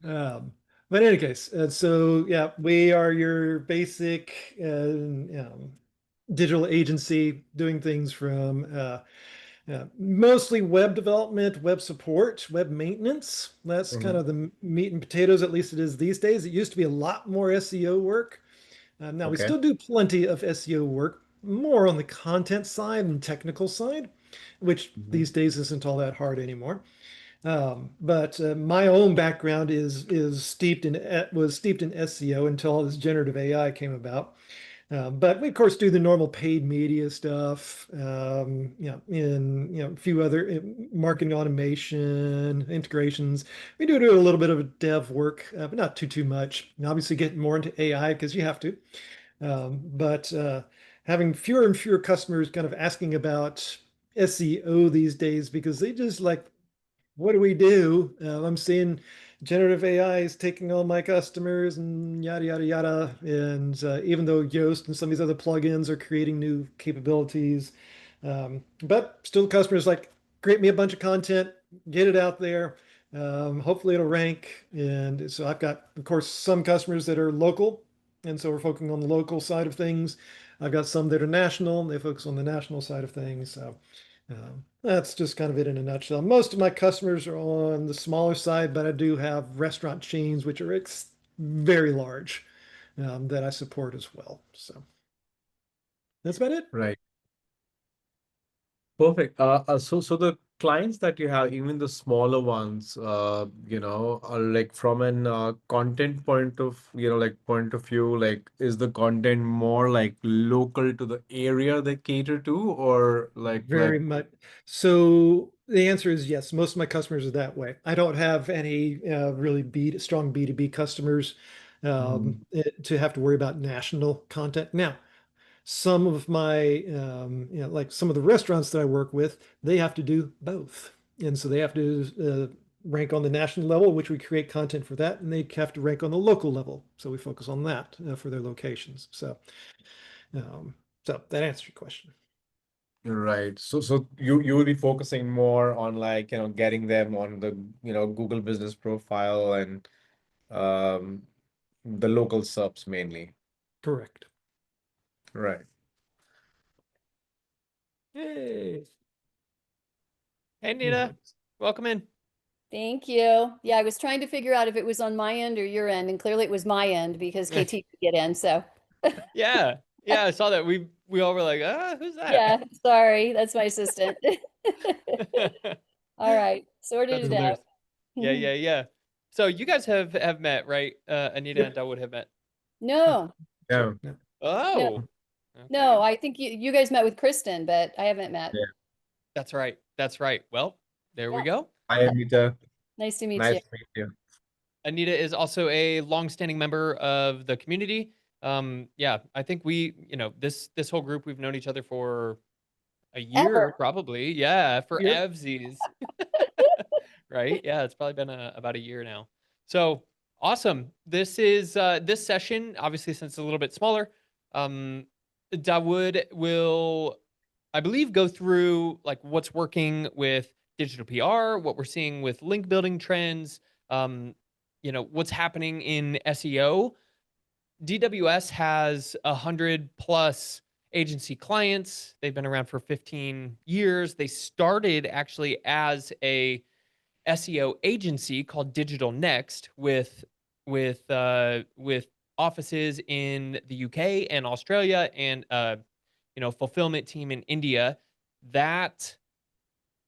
Um, but in any case, so yeah, we are your basic digital agency doing things from mostly web development, web support, web maintenance. That's kind Mhm. of the meat and potatoes, at least it is these days. It used to be a lot more SEO work. Now we Okay. still do plenty of SEO work, more on the content side and technical side, which Mhm. these days isn't all that hard anymore. But my own background is steeped in was steeped in SEO until this generative AI came about. But we of course do the normal paid media stuff, in a few other marketing automation integrations. We do a little bit of dev work, but not too much. And obviously, getting more into AI because you have to. But having fewer and fewer customers kind of asking about SEO these days because they just like, what do we do? I'm seeing generative AI is taking all my customers and yada, yada, yada. And even though Yoast and some of these other plugins are creating new capabilities, but still the customers like, create me a bunch of content, get it out there. Hopefully it'll rank. And so I've got, of course, some customers that are local. And so we're focusing on the local side of things. I've got some that are national, and they focus on the national side of things. So that's just kind of it in a nutshell. Most of my customers are on the smaller side, but I do have restaurant chains, which are very large, that I support as well. So that's about it. Right. Perfect. So the clients that you have, even the smaller ones, are like from an content point of view, like is the content more like local to the area they cater to, or like Very much. So the answer is yes. Most of my customers are that way. I don't have any really strong B2B customers Mhm. to have to worry about national content. Now, some of my like some of the restaurants that I work with, they have to do both, and so they have to rank on the national level, which we create content for that, and they have to rank on the local level, so we focus on that for their locations. Um, so that answers your question. Right. So you will be focusing more on like, getting them on the, Google Business Profile and um the local subs mainly. Correct. Right. Hey. Hey, Nita. Nice. Welcome in. Thank you. Yeah, I was trying to figure out if it was on my end or your end, and clearly it was my end because KT could get in. So, Yeah. Yeah, I saw that. We all were like, who's that? yeah, sorry, that's my assistant. All right, sorted That's it out. hilarious. Yeah, yeah, yeah. So you guys have met, right? Anita and Yep. Dawood have met. No, Yeah. Yeah. no, Oh, no. okay. I think you guys met with Kristen, but I haven't met. Yeah. That's right. That's right. Well, there we Yeah, go. Hi, Anita. nice to meet Nice you. to meet you. Anita is also a longstanding member of the community. Yeah, I think this whole group, we've known each other for a year, Ever. probably. Yeah, for Yep. evsies. Right? Yeah, it's probably been about a year now. So awesome. This is this session, obviously, since it's a little bit smaller. Dawood will, I believe, go through like what's working with digital PR, what we're seeing with link building trends, what's happening in SEO. DWS has 100+ agency clients. They've been around for 15 years. They started actually as a SEO agency called Digital Next with offices in the UK and Australia and fulfillment team in India. That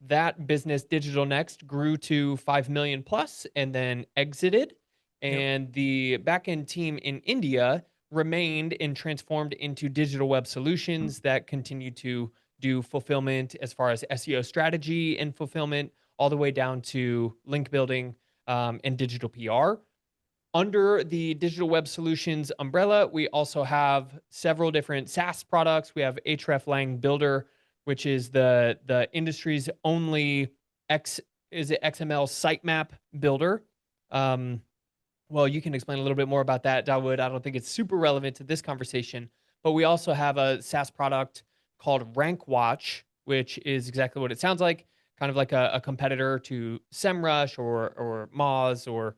that business, Digital Next, grew to 5 million plus and then exited. Yep. And the backend team in India remained and transformed into digital web solutions that continue to do fulfillment as far as SEO strategy and fulfillment, all the way down to link building and digital PR. Under the digital web solutions umbrella, we also have several different SaaS products. We have hreflang Builder, which is the industry's only XML sitemap builder. Um, well, you can explain a little bit more about that, Dawood. I don't think it's super relevant to this conversation, but we also have a SaaS product called Rank Watch, which is exactly what it sounds like. kind of like a competitor to SEMrush or Moz or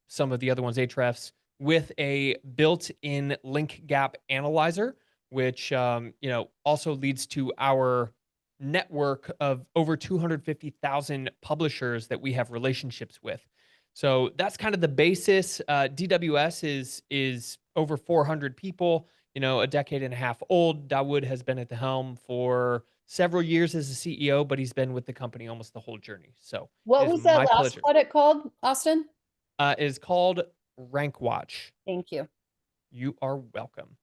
some of the other ones, Ahrefs, with a built-in link gap analyzer, which also leads to our network of over 250,000 publishers that we have relationships with. So that's kind of the basis. DWS is over 400 people, a decade and a half old. Dawood has been at the helm for several years as a CEO, but he's been with the company almost the whole journey. So What it is was that my last pleasure. product called, Austin? It is called Rank Watch. Thank you. You are welcome.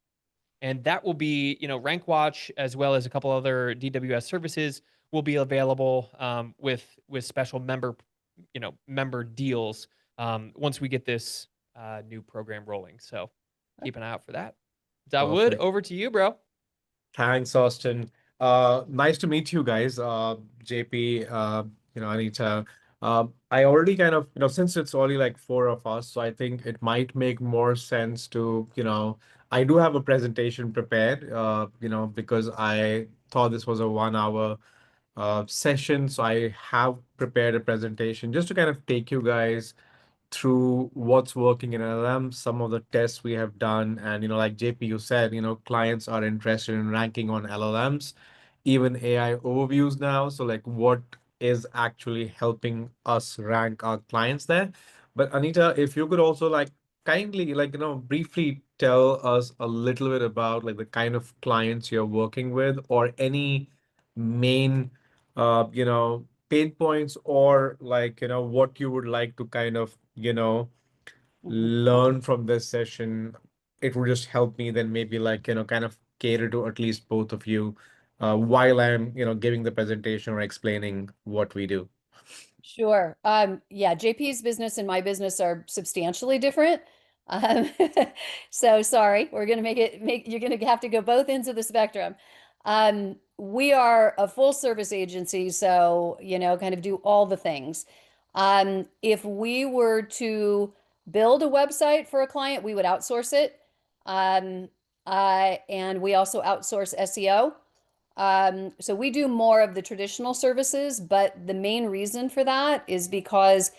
And that will be, Rank Watch as well as a couple other DWS services will be available with special member deals once we get this new program rolling. So keep an eye out for that. Dawood, Perfect. over to you, bro. Thanks, Austin. Nice to meet you guys, JP, Anita. I already kind of, since it's only like four of us, so I think it might make more sense to, I do have a presentation prepared, because I thought this was a 1 hour session. So I have prepared a presentation just to kind of take you guys through what's working in LLM, some of the tests we have done. And, like JP, you said, clients are interested in ranking on LLMs, even AI overviews now. So like what is actually helping us rank our clients there? But Anita, if you could also like kindly briefly tell us a little bit about like the kind of clients you're working with or any main pain points or like what you would like to kind of Mhm. learn from this session. It would just help me then maybe like kind of cater to at least both of you while I'm giving the presentation or explaining what we do. Sure. Yeah, JP's business and my business are substantially different. Um, so sorry, we're gonna you're gonna have to go both ends of the spectrum. We are a full service agency, so kind of do all the things. If we were to build a website for a client, we would outsource it. Um, and we also outsource SEO. So we do more of the traditional services, but the main reason for that is because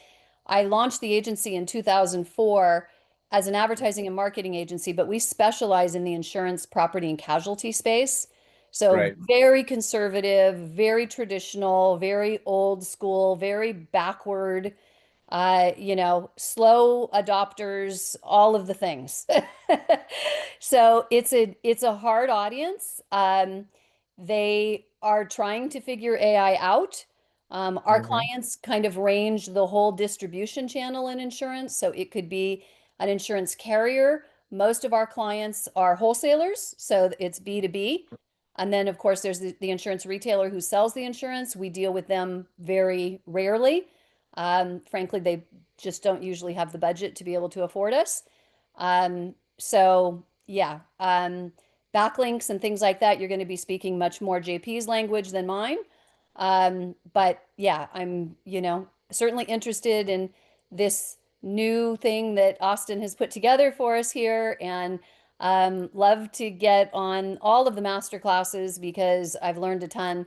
I launched the agency in 2004 as an advertising and marketing agency, but we specialize in the insurance, property, and casualty space. So Right. very conservative, very traditional, very old school, very backward, slow adopters, all of the things. So it's a hard audience. They are trying to figure AI out. Our Mm-hmm. clients kind of range the whole distribution channel in insurance. So it could be an insurance carrier. Most of our clients are wholesalers, so it's B2B. And then, of course, there's the insurance retailer who sells the insurance. We deal with them very rarely. Frankly, they just don't usually have the budget to be able to afford us. So yeah, backlinks and things like that, you're going to be speaking much more JP's language than mine. But yeah, I'm, certainly interested in this new thing that Austin has put together for us here and love to get on all of the master classes because I've learned a ton.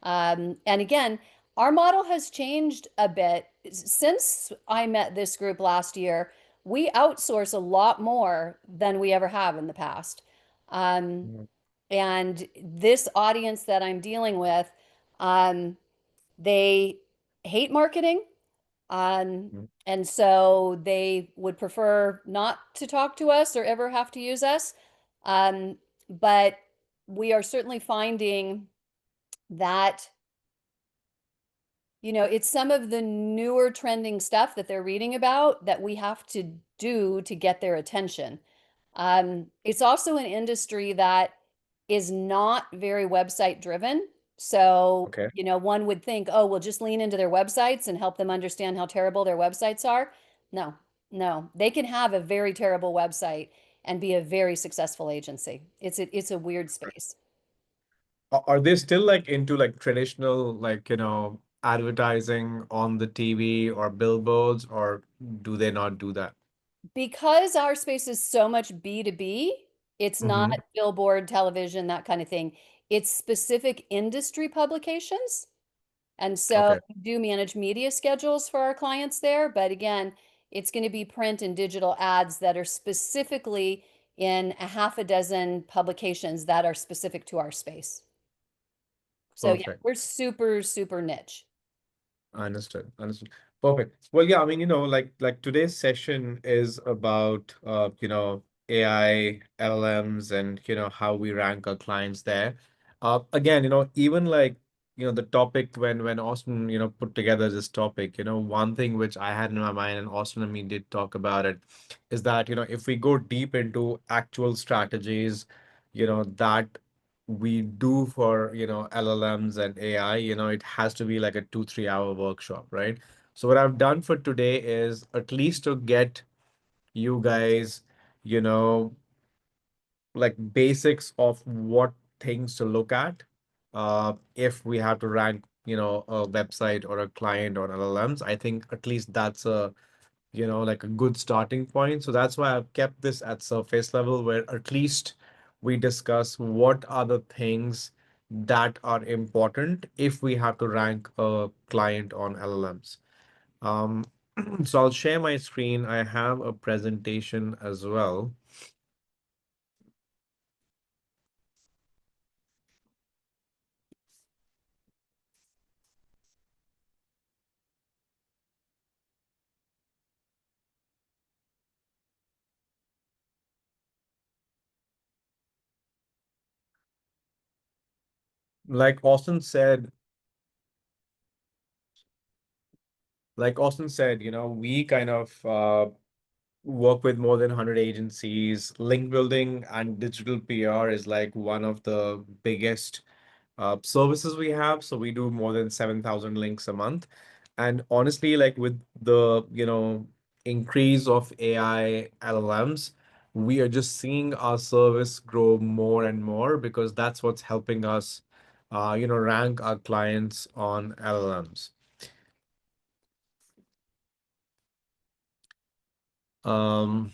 And again, our model has changed a bit since I met this group last year. We outsource a lot more than we ever have in the past. Um, and this audience that I'm dealing with, um, they hate marketing. And so they would prefer not to talk to us or ever have to use us. But we are certainly finding that it's some of the newer trending stuff that they're reading about that we have to do to get their attention. It's also an industry that is not very website driven. So, Okay. one would think, oh, we'll just lean into their websites and help them understand how terrible their websites are. No, no, they can have a very terrible website and be a very successful agency. It's a weird space. Are they still like into like traditional like advertising on the TV or billboards, or do they not do that? Because our space is so much B2B, it's not Mm-hmm. billboard, television, that kind of thing. It's specific industry publications. And so Okay. we do manage media schedules for our clients there, but again, it's going to be print and digital ads that are specifically in a half a dozen publications that are specific to our space. So yeah, Perfect. we're super, super niche. Understood. Understood. Perfect. Well, yeah, I mean, like today's session is about AI, LLMs, and how we rank our clients there. Again, even like the topic when Austin put together this topic, one thing which I had in my mind, and Austin and me did talk about it, is that if we go deep into actual strategies, that we do for LLMs and AI, it has to be like a 2-3 hour workshop, right? So what I've done for today is at least to get you guys, you know like basics of what things to look at if we have to rank a website or a client on LLMs. I think at least that's a like a good starting point. So that's why I've kept this at surface level, where at least we discuss what are the things that are important if we have to rank a client on LLMs. Um, so I'll share my screen. I have a presentation as well. Like Austin said, we kind of work with more than 100 agencies. Link building and digital PR is like one of the biggest services we have. So we do more than 7,000 links a month. And honestly, like with the, increase of AI LLMs, we are just seeing our service grow more and more because that's what's helping us, rank our clients on LLMs. Um,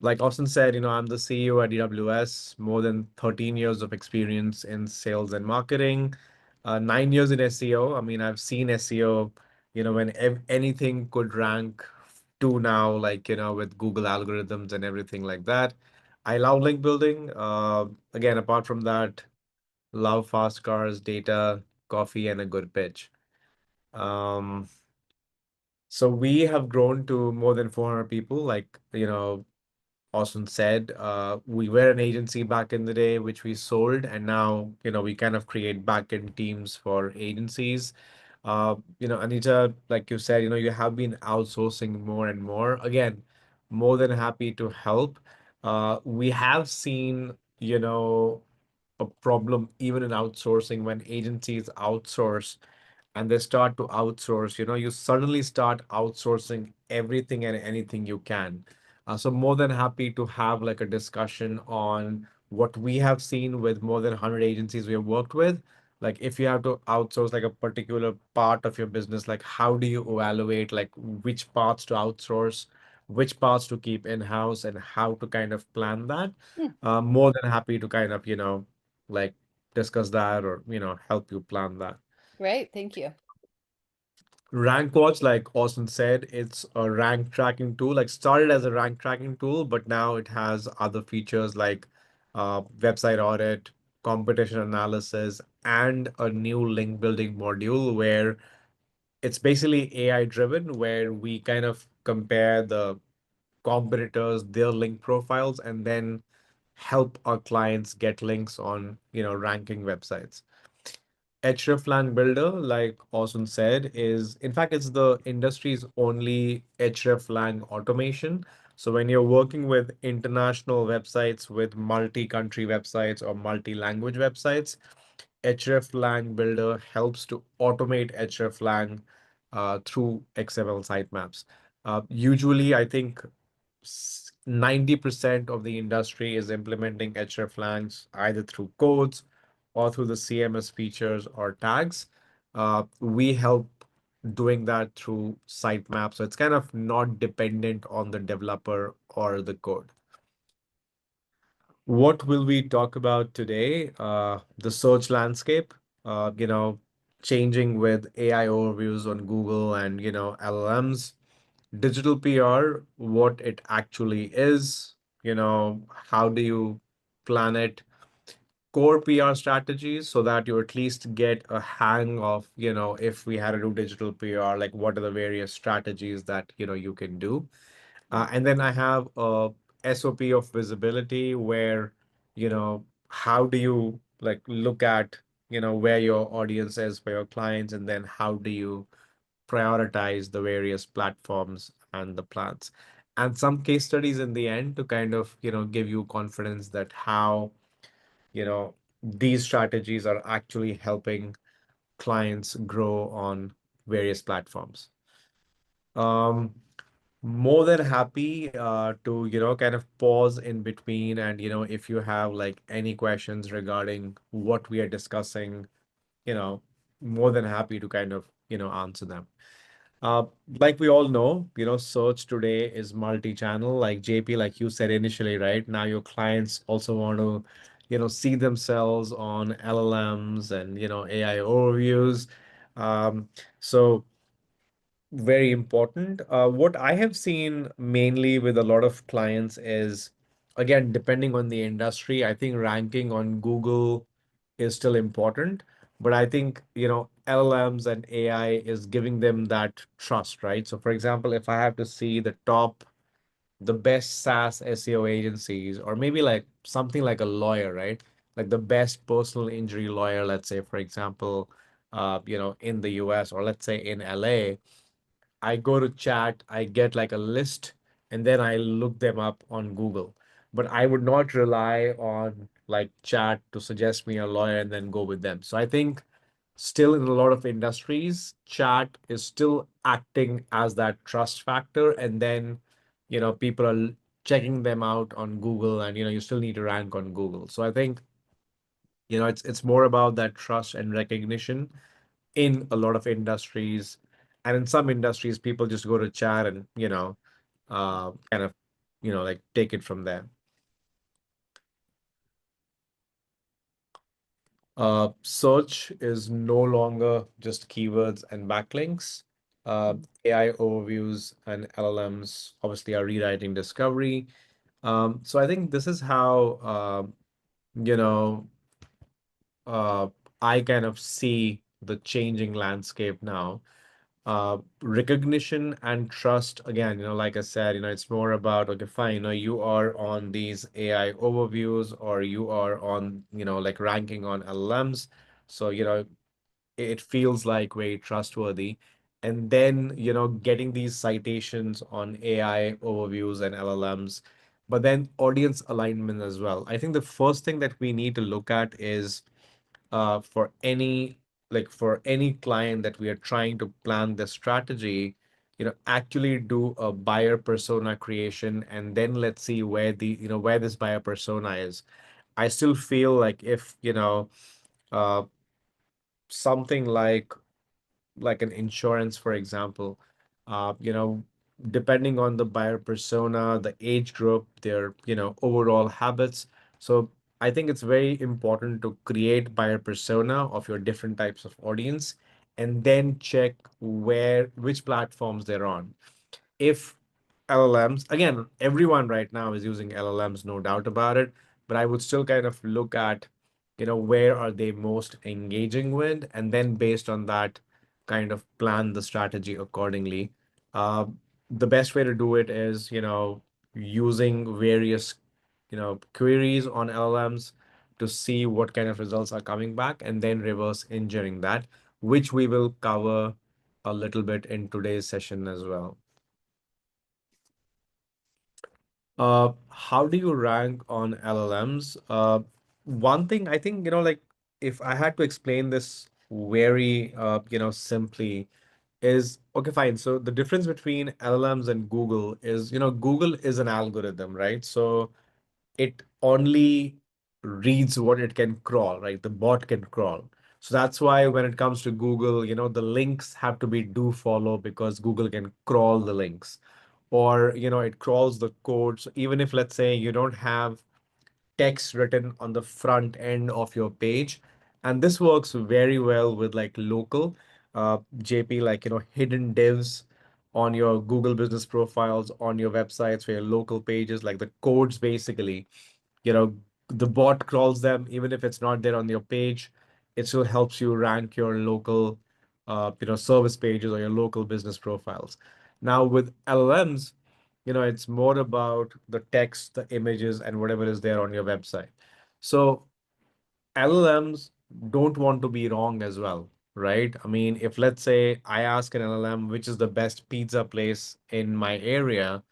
like Austin said, I'm the CEO at AWS, more than 13 years of experience in sales and marketing, 9 years in SEO. I mean, I've seen SEO, when anything could rank to now, like, with Google algorithms and everything like that. I love link building. Again, apart from that, love fast cars, data, coffee, and a good pitch. Um, so we have grown to more than 400 people, like, Austin said, we were an agency back in the day, which we sold, and now, we kind of create back-end teams for agencies. Anita, like you said, you have been outsourcing more and more. Again, more than happy to help. We have seen, a problem even in outsourcing when agencies outsource and they start to outsource, you suddenly start outsourcing everything and anything you can. So more than happy to have like a discussion on what we have seen with more than 100 agencies we have worked with. Like if you have to outsource like a particular part of your business, like how do you evaluate like which parts to outsource, which parts to keep in-house, and how to kind of plan that. Hmm, More than happy to kind of, like discuss that or, help you plan that. great, thank you. Rank Watch, like Austin said, it's a rank tracking tool. Like started as a rank tracking tool, but now it has other features like website audit, competition analysis, and a new link building module where it's basically AI driven, where we kind of compare the competitors, their link profiles, and then help our clients get links on, ranking websites. Hreflang Builder, like Austin said, is in fact it's the industry's only Hreflang automation. So when you're working with international websites, with multi-country websites or multi-language websites, Hreflang Builder helps to automate Hreflang through XML sitemaps. Usually, I think 90% of the industry is implementing hreflangs either through codes or through the CMS features or tags. We help doing that through sitemap. So it's kind of not dependent on the developer or the code. What will we talk about today? The search landscape. changing with AI overviews on Google and, LLMs. Digital PR, what it actually is, how do you plan it? Core PR strategies so that you at least get a hang of, if we had to do digital PR, like what are the various strategies that, you can do. And then I have a SOP of visibility where, how do you like look at, where your audience is for your clients, and then how do you prioritize the various platforms and the plans. And some case studies in the end to kind of, give you confidence that how, these strategies are actually helping clients grow on various platforms. Um, More than happy to, kind of pause in between and, if you have like any questions regarding what we are discussing, you know, more than happy to kind of, answer them. Uh, like we all know, search today is multi-channel. Like JP, like you said initially, right? Now your clients also want to, see themselves on LLMs and, AI overviews. Um, so very important. What I have seen mainly with a lot of clients is, again, depending on the industry, I think ranking on Google is still important. But I think, LLMs and AI is giving them that trust, right? So, for example, if I have to see the best SaaS SEO agencies, or maybe like something like a lawyer, right? Like the best personal injury lawyer, let's say, for example, in the US, or let's say in LA, I go to chat, I get like a list, and then I look them up on Google. But I would not rely on like chat to suggest me a lawyer and then go with them. So I think still in a lot of industries, chat is still acting as that trust factor. And then, people are checking them out on Google, and, you still need to rank on Google. So I think, it's more about that trust and recognition in a lot of industries. And in some industries, people just go to chat and, kind of, like take it from there. Search is no longer just keywords and backlinks. Uh, AI overviews and LLMs obviously are rewriting discovery. So I think this is how, you know, uh, I kind of see the changing landscape now. Recognition and trust, again, like I said, it's more about, okay, fine, you are on these AI overviews, or you are on, like ranking on LLMs. So, it feels like very trustworthy. And then, getting these citations on AI overviews and LLMs, but then audience alignment as well. I think the first thing that we need to look at is for any client that we are trying to plan the strategy, actually do a buyer persona creation, and then let's see where this buyer persona is. I still feel like if, uh, something like an insurance, for example, uh, you know, depending on the buyer persona, the age group, their, overall habits. So I think it's very important to create buyer persona of your different types of audience, and then check which platforms they're on. If LLMs, again, everyone right now is using LLMs, no doubt about it, but I would still kind of look at, where are they most engaging with, and then based on that, kind of plan the strategy accordingly. Uh, the best way to do it is, using various, queries on LLMs to see what kind of results are coming back, and then reverse engineering that, which we will cover a little bit in today's session as well. How do you rank on LLMs? One thing I think, like if I had to explain this very, simply is, okay, fine. So the difference between LLMs and Google is, Google is an algorithm, right? So it only reads what it can crawl, right? The bot can crawl. So that's why when it comes to Google, the links have to be do follow, because Google can crawl the links, or, it crawls the code. So even if, let's say, you don't have text written on the front end of your page, And this works very well with like local JP, like, hidden divs on your Google business profiles, on your websites, for your local pages, like the codes basically, you know, the bot crawls them, even if it's not there on your page, it still helps you rank your local, service pages or your local business profiles. Now with LLMs, it's more about the text, the images, and whatever is there on your website. So LLMs don't want to be wrong as well, right? I mean, if let's say I ask an LLM which is the best pizza place in my area,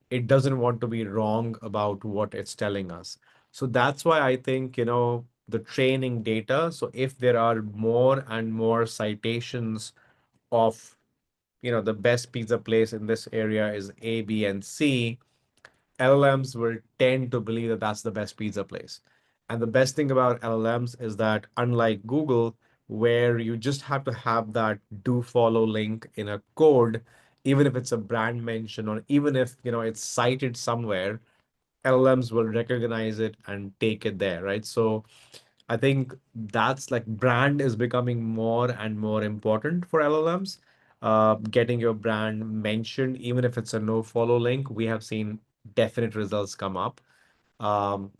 it doesn't want to be wrong about what it's telling us. So that's why I think, the training data. So if there are more and more citations of, the best pizza place in this area is A, B, and C, LLMs will tend to believe that that's the best pizza place. And the best thing about LLMs is that unlike Google, where you just have to have that do follow link in a code, even if it's a brand mention or even if, it's cited somewhere, LLMs will recognize it and take it there, right? So I think that's like brand is becoming more and more important for LLMs. Getting your brand mentioned, even if it's a no follow link, we have seen definite results come up. Um,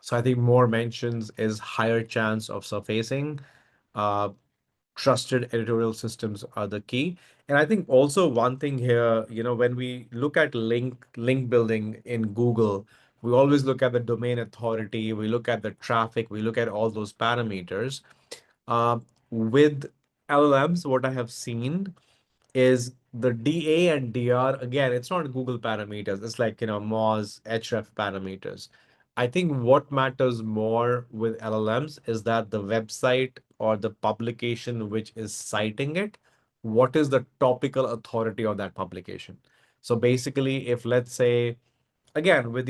so I think more mentions is higher chance of surfacing. Uh, Trusted editorial systems are the key. And I think also one thing here, when we look at link building in Google, we always look at the domain authority, we look at the traffic, we look at all those parameters. Uh, with LLMs, what I have seen is the DA and DR. Again, it's not Google parameters. It's like, Moz, href parameters. I think what matters more with LLMs is that the website or the publication which is citing it, what is the topical authority of that publication? So basically, if let's say, again, with,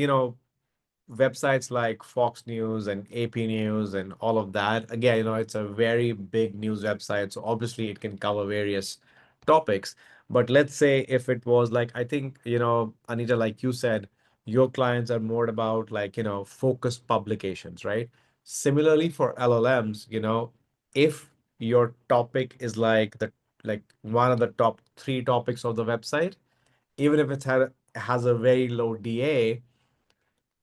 websites like Fox News and AP News and all of that, again, it's a very big news website. So obviously it can cover various topics. But let's say if it was like, I think, Anita, like you said, your clients are more about like, focused publications, right? Similarly for LLMs, if your topic is like like one of the top three topics of the website, even if has a very low DA,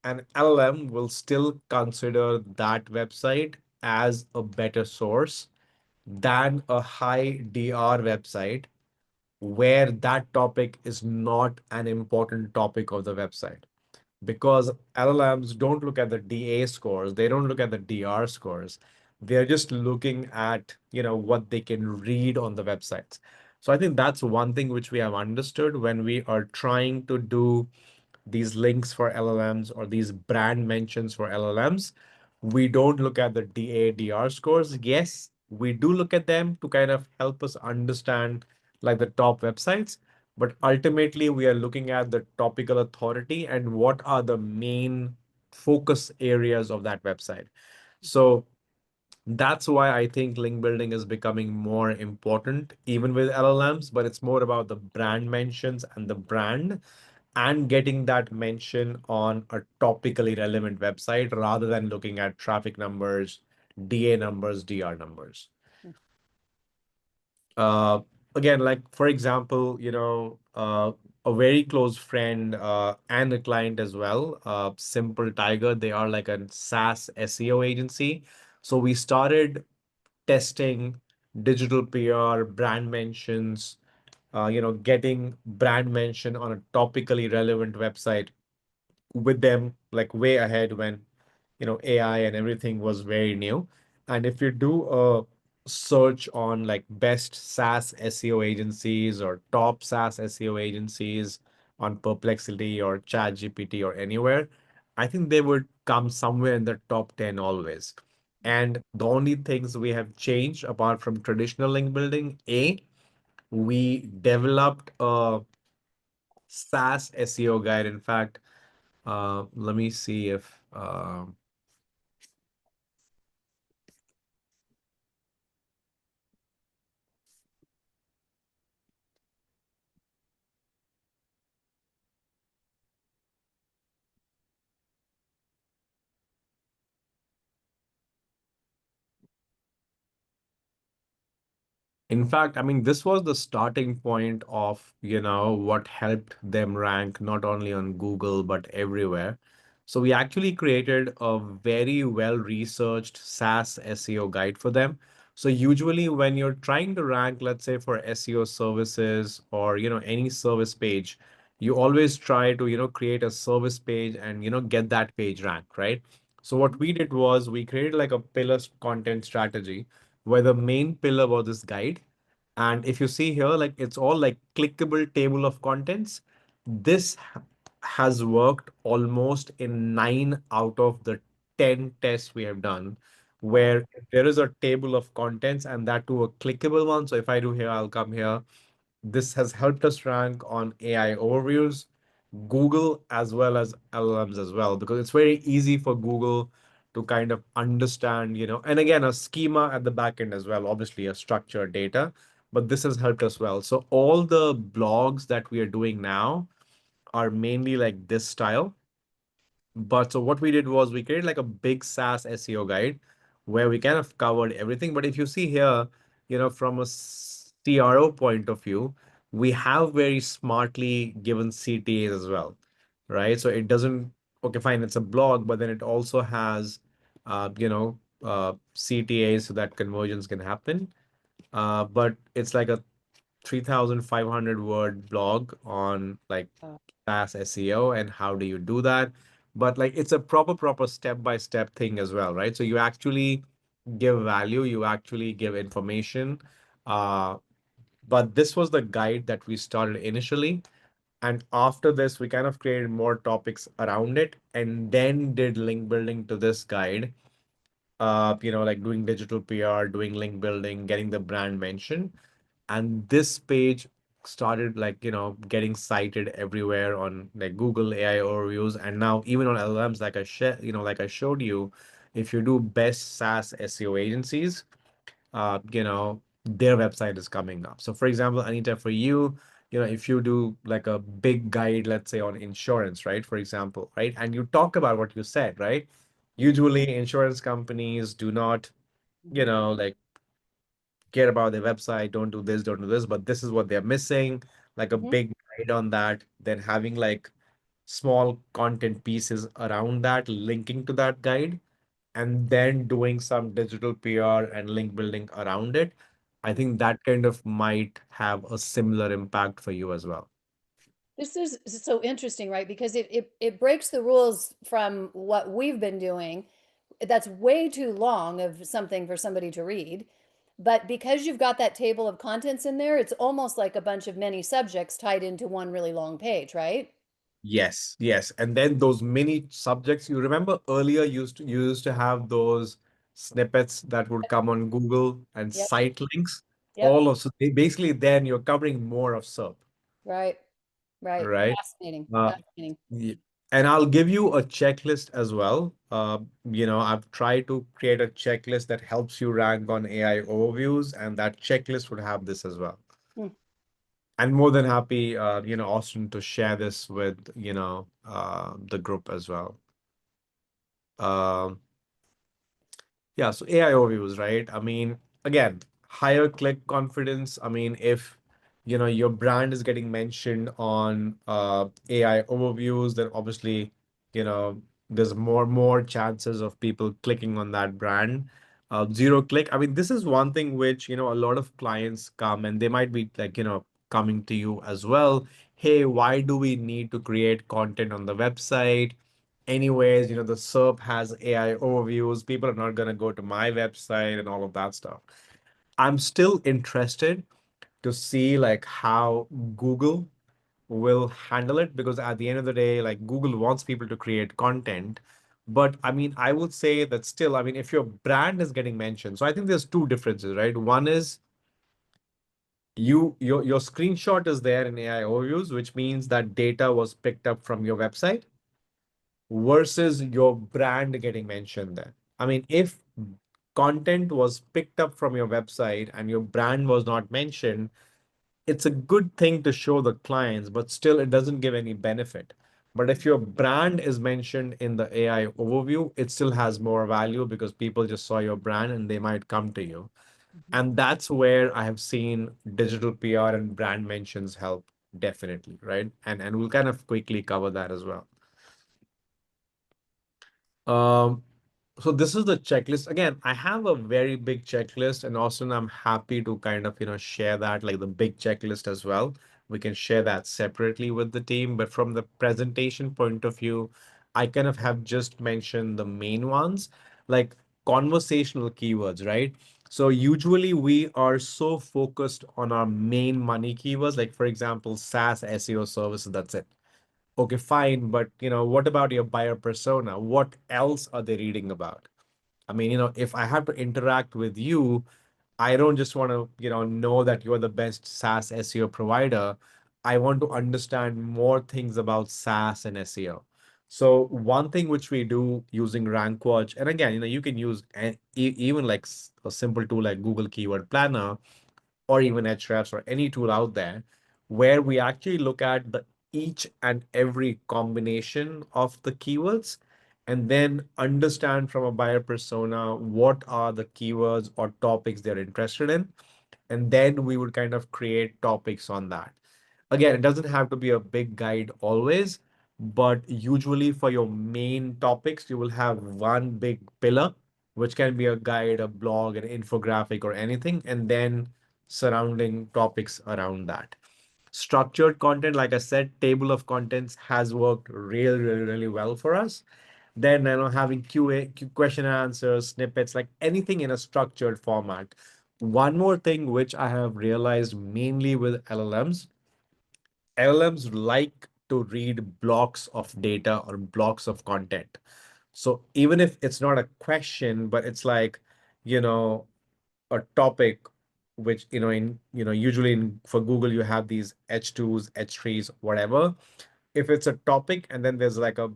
an LLM will still consider that website as a better source than a high DR website where that topic is not an important topic of the website. Because LLMs don't look at the DA scores, they don't look at the DR scores. They're just looking at, what they can read on the websites. So I think that's one thing which we have understood when we are trying to do these links for LLMs or these brand mentions for LLMs. We don't look at the DA/DR scores. Yes, we do look at them to kind of help us understand like the top websites, but ultimately we are looking at the topical authority and what are the main focus areas of that website. So that's why I think link building is becoming more important, even with LLMs, but it's more about the brand mentions and the brand and getting that mention on a topically relevant website rather than looking at traffic numbers, DA numbers, DR numbers. Uh, Again, like for example, a very close friend and a client as well, Simple Tiger, they are like a SaaS SEO agency. So we started testing digital PR, brand mentions, getting brand mention on a topically relevant website with them like way ahead when AI and everything was very new. And if you do a search on like best SaaS SEO agencies or top SaaS SEO agencies on Perplexity or ChatGPT or anywhere, I think they would come somewhere in the top 10 always. And the only things we have changed apart from traditional link building, we developed a SaaS SEO guide. In fact, let me see if In fact, I mean, this was the starting point of, what helped them rank not only on Google, but everywhere. So we actually created a very well-researched SaaS SEO guide for them. So usually when you're trying to rank, let's say for SEO services or, any service page, you always try to, create a service page and, get that page ranked, right? So what we did was we created like a pillar content strategy where the main pillar was this guide. And if you see here, like it's all like clickable table of contents. This has worked almost in 9 out of the 10 tests we have done, Wow. where there is a table of contents and that to a clickable one. So if I do here, I'll come here. This has helped us rank on AI overviews, Google as well as LLMs as well, because it's very easy for Google to kind of understand, and again, a schema at the back end as well, obviously a structured data, but this has helped us well. So all the blogs that we are doing now are mainly like this style. But so what we did was we created like a big SaaS SEO guide where we kind of covered everything. But if you see here, from a CRO point of view, we have very smartly given CTAs as well, right? So it doesn't, okay, fine, it's a blog, but then it also has, CTAs so that conversions can happen. But it's like a 3,500 word blog on like Oh, SaaS SEO and how do you do that. But like it's a proper step by step thing as well, right? So you actually give value, you actually give information. Uh, but this was the guide that we started initially. And after this, we kind of created more topics around it and then did link building to this guide. Like doing digital PR, doing link building, getting the brand mentioned. And this page started like, getting cited everywhere on like Google AI overviews. And now even on LLMs, like like I showed you, if you do best SaaS SEO agencies, their website is coming up. So for example, Anita, for you, if you do like a big guide, let's say on insurance, right? For example, right? And you talk about what you said, right? Usually insurance companies do not, mhm, like care about their website, don't do this, don't do this, but this is what they're missing, like a mhm. big guide on that, then having like small content pieces around that, linking to that guide, and then doing some digital PR and link building around it. I think that kind of might have a similar impact for you as well. This is so interesting, right? Because it breaks the rules from what we've been doing. That's way too long of something for somebody to read. But because you've got that table of contents in there, it's almost like a bunch of many subjects tied into one really long page, right? Yes, yes. And then those mini subjects, you remember earlier you used to have those snippets that would come on Google and Yep. site links. Yep. All of so basically then you're covering more of SERP, Right. Right. right? Fascinating. Uh, Fascinating. Ye- And I'll give you a checklist as well. I've tried to create a checklist that helps you rank on AI overviews, and that checklist would have this as well. Hmm. And more than happy, Austin, to share this with, the group as well. Um, Yeah, so AI overviews, right? I mean, again, higher click confidence. I mean, if your brand is getting mentioned on AI overviews, then obviously, there's more chances of people clicking on that brand. Zero click. I mean, this is one thing which, a lot of clients come and they might be like, coming to you as well. Hey, why do we need to create content on the website? Anyways, the SERP has AI overviews. People are not going to go to my website and all of that stuff. I'm still interested to see like how Google will handle it, because at the end of the day, like Google wants people to create content. But I mean, I would say that still, I mean, if your brand is getting mentioned, so I think there's two differences, right? One is your screenshot is there in AI overviews, which means that data was picked up from your website versus your brand getting mentioned there. I mean, if content was picked up from your website and your brand was not mentioned, it's a good thing to show the clients, but still it doesn't give any benefit. But if your brand is mentioned in the AI overview, it still has more value because people just saw your brand and they might come to you. And that's where I have seen digital PR and brand mentions help definitely, right? And we'll kind of quickly cover that as well. Um, so this is the checklist. Again, I have a very big checklist, and Austin, I'm happy to kind of, share that, like the big checklist as well. We can share that separately with the team. But from the presentation point of view, I kind of have just mentioned the main ones, like conversational keywords, right? So usually we are so focused on our main money keywords, like for example, SaaS SEO services, that's it. Okay, fine, but what about your buyer persona? What else are they reading about? I mean, if I have to interact with you, I don't just want to, know that you're the best SaaS SEO provider. I want to understand more things about SaaS and SEO. So one thing which we do using RankWatch, and again, you can use even like a simple tool like Google Keyword Planner or even Ahrefs or any tool out there, where we actually look at the each and every combination of the keywords and then understand from a buyer persona what are the keywords or topics they're interested in. And then we would kind of create topics on that. Again, it doesn't have to be a big guide always, but usually for your main topics, you will have one big pillar, which can be a guide, a blog, an infographic, or anything, and then surrounding topics around that. Structured content, like I said, table of contents has worked really, really, really well for us. Then, having question and answers, snippets, like anything in a structured format. One more thing which I have realized mainly with LLMs like to read blocks of data or blocks of content. So even if it's not a question, but it's like, you know, a topic which, usually for Google, you have these H2s, H3s, whatever. If it's a topic and then there's like a,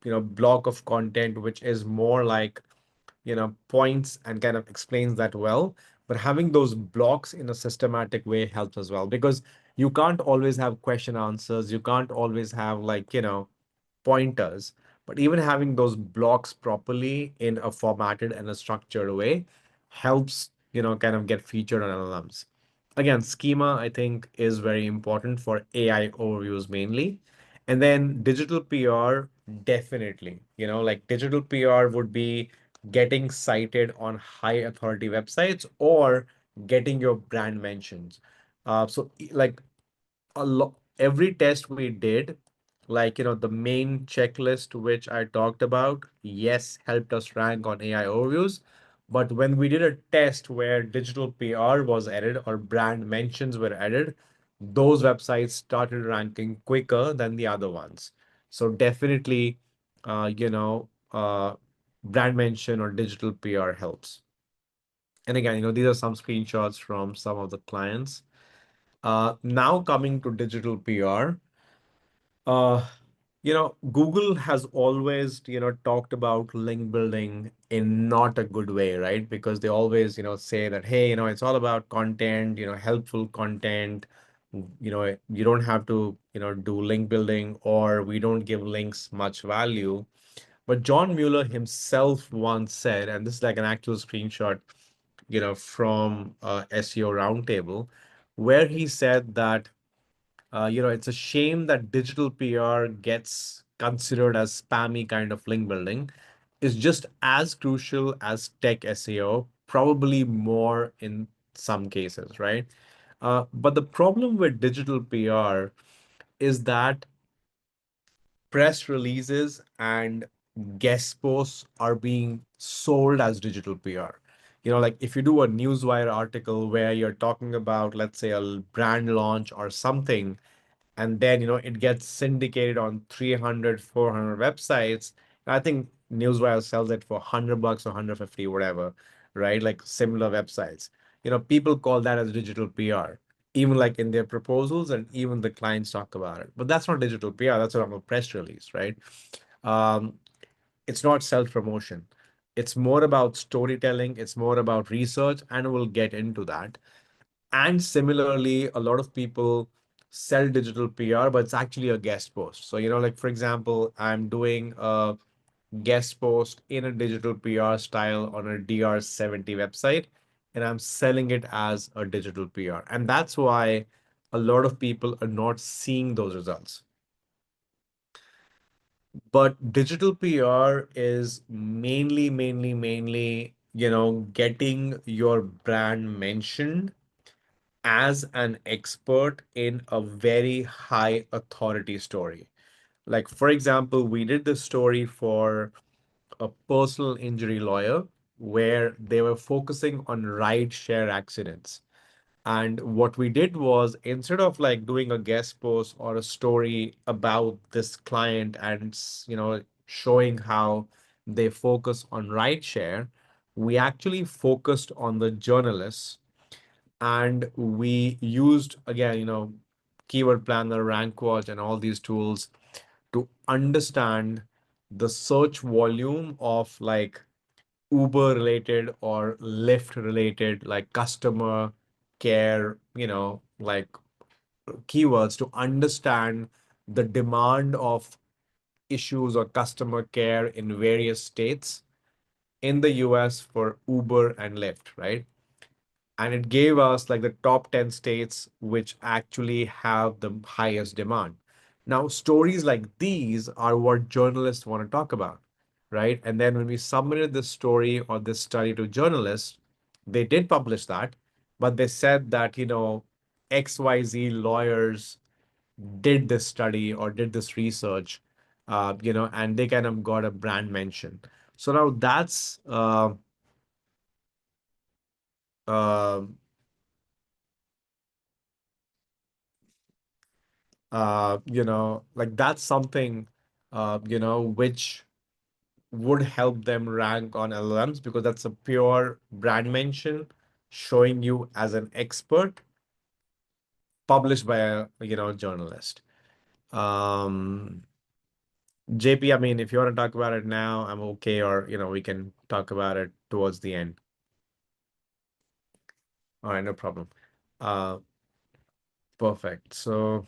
block of content, which is more like points and kind of explains that well. But having those blocks in a systematic way helps as well, because you can't always have question answers. You can't always have like, pointers, but even having those blocks properly in a formatted and a structured way helps, kind of get featured on LLMs. Again, schema, I think, is very important for AI overviews mainly. And then digital PR, definitely, like digital PR would be getting cited on high authority websites or getting your brand mentions. Like a lot, every test we did, like the main checklist which I talked about, yes, helped us rank on AI overviews. But when we did a test where digital PR was added or brand mentions were added, those websites started ranking quicker than the other ones. So definitely, uh, you know uh, brand mention or digital PR helps. And again, these are some screenshots from some of the clients. Now coming to digital PR, uh, Google has always, talked about link building in not a good way, right? Because they always, say that, hey, it's all about content, helpful content. You don't have to, do link building, or we don't give links much value. But John Mueller himself once said, and this is like an actual screenshot, from SEO Roundtable, where he said that it's a shame that digital PR gets considered as spammy kind of link building. Is just as crucial as tech SEO, probably more in some cases, right? But the problem with digital PR is that press releases and guest posts are being sold as digital PR. Like if you do a newswire article where you're talking about, let's say, a brand launch or something, and then it gets syndicated on 300, 400 websites. I think Newswire sells it for $100 or 150, whatever, right? Like similar websites. People call that as digital PR, even like in their proposals, and even the clients talk about it. But that's not digital PR, that's a normal press release, right? um, it's not self-promotion. It's more about storytelling, it's more about research, and we'll get into that. And similarly, a lot of people sell digital PR, but it's actually a guest post. So, like for example, I'm doing a guest post in a digital PR style on a DR70 website. and I'm selling it as a digital PR. And that's why a lot of people are not seeing those results. But digital PR is mainly, getting your brand mentioned as an expert in a very high authority story. Like, for example, we did this story for a personal injury lawyer where they were focusing on ride share accidents. And what we did was, instead of like doing a guest post or a story about this client and showing how they focus on rideshare, we actually focused on the journalists, and we used, again, keyword planner, rank watch, and all these tools to understand the search volume of like Uber related or Lyft related, like customer care, like keywords, to understand the demand of issues or customer care in various states in the US for Uber and Lyft, right? And it gave us like the top 10 states which actually have the highest demand. Now, stories like these are what journalists want to talk about, right? And then when we submitted this story or this study to journalists, they did publish that, but they said that, XYZ lawyers did this study or did this research, and they kind of got a brand mention. So now that's uh, like that's something, which would help them rank on LLMs, because that's a pure brand mention showing you as an expert published by a, journalist. Um, JP, I mean, if you want to talk about it now, I'm okay, or, we can talk about it towards the end. All right, no problem. Uh, Perfect. So,